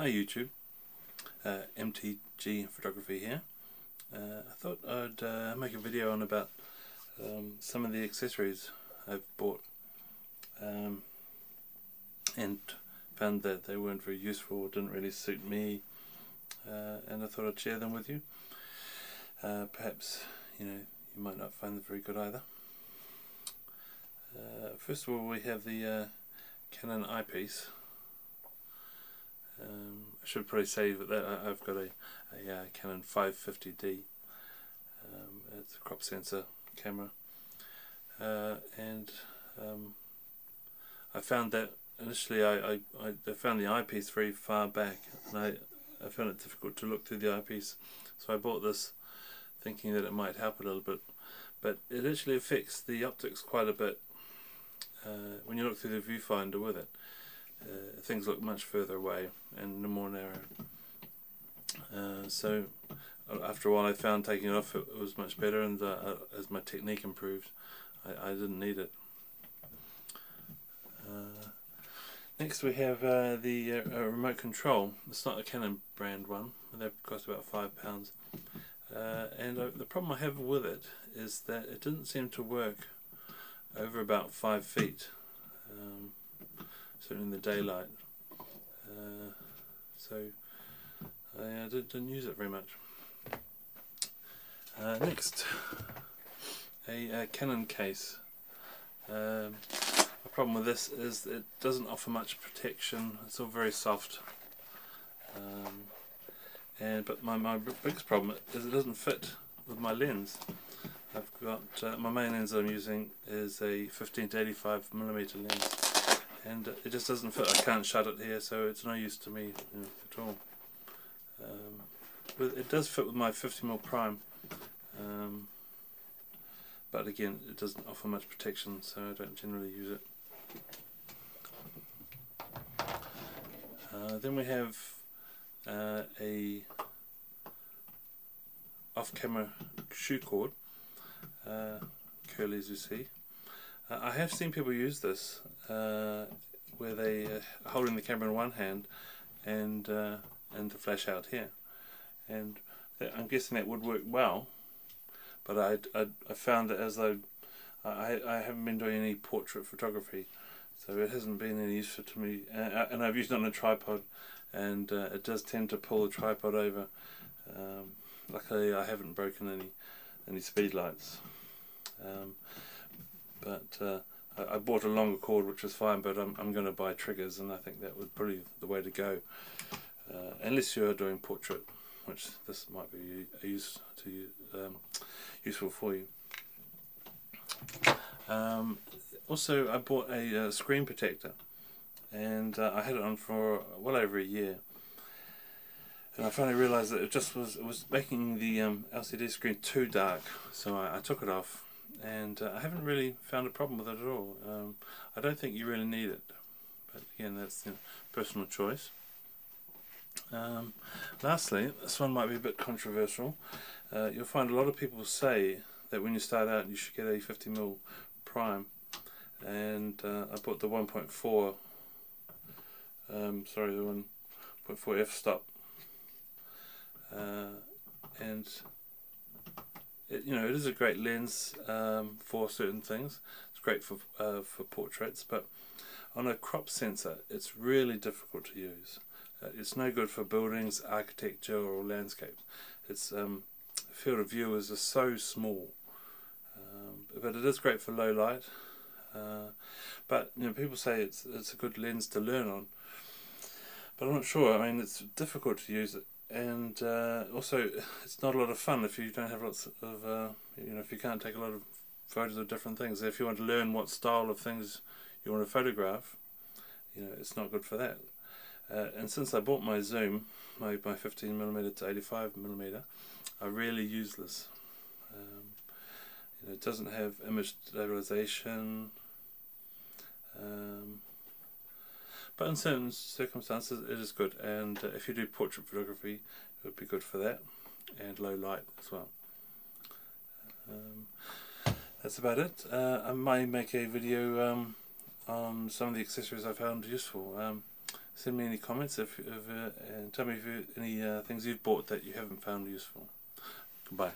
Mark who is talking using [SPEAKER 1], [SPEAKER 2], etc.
[SPEAKER 1] Hi YouTube, MTG Photography here. I thought I'd make a video on about some of the accessories I've bought and found that they weren't very useful, didn't really suit me, and I thought I'd share them with you. Perhaps you might not find them very good either. First of all, we have the Canon eyepiece. I should probably say that I've got a Canon 550D. It's a crop sensor camera, and I found that initially I found the eyepiece very far back, and I found it difficult to look through the eyepiece. So I bought this thinking that it might help a little bit, but it actually affects the optics quite a bit when you look through the viewfinder with it. Things look much further away and more narrow. So after a while I found taking it off it was much better, and as my technique improved I didn't need it. Next we have the remote control. It's not a Canon brand one, they cost about £5, and the problem I have with it is that it didn't seem to work over about 5 feet. Certainly in the daylight, so I didn't use it very much. Next, a Canon case. The problem with this is it doesn't offer much protection. It's all very soft, but my biggest problem is it doesn't fit with my lens. I've got my main lens I'm using is a 15-85mm lens, and it just doesn't fit. I can't shut it here, so it's no use to me at all. But it does fit with my 50mm prime, but again it doesn't offer much protection, so I don't generally use it. Then we have a off-camera shoe cord, curly as you see. I have seen people use this where they are holding the camera in one hand and the flash out here, and I'm guessing that would work well, but I found that as though I haven't been doing any portrait photography, so it hasn't been any use to me, and I've used it on a tripod, and it does tend to pull the tripod over. Luckily I haven't broken any speed lights. But I bought a longer cord, which is fine, but I'm going to buy triggers, and I think that would probably the way to go, unless you're doing portrait, which this might be useful for you. Also I bought a screen protector, and I had it on for well over a year, and I finally realised that it was making the LCD screen too dark, so I took it off. And I haven't really found a problem with it at all. I don't think you really need it, but again that's personal choice. Lastly, this one might be a bit controversial. You'll find a lot of people say that when you start out you should get a 50mm prime, and I bought the 1.4 sorry, the 1.4 f-stop, and it is a great lens for certain things. It's great for portraits, but on a crop sensor it's really difficult to use. It's no good for buildings, architecture or landscapes. Its field of view is just so small, but it is great for low light. But people say it's a good lens to learn on, but I'm not sure. I mean, it's difficult to use it, and also it's not a lot of fun if you don't have lots of if you can't take a lot of photos of different things. If you want to learn what style of things you want to photograph, it's not good for that. And since I bought my zoom, my 15mm to 85mm, I rarely use this. It doesn't have image stabilization, but in certain circumstances it is good, and if you do portrait photography it would be good for that, and low light as well. That's about it. I might make a video on some of the accessories I found useful. send me any comments and tell me if any things you've bought that you haven't found useful. Goodbye.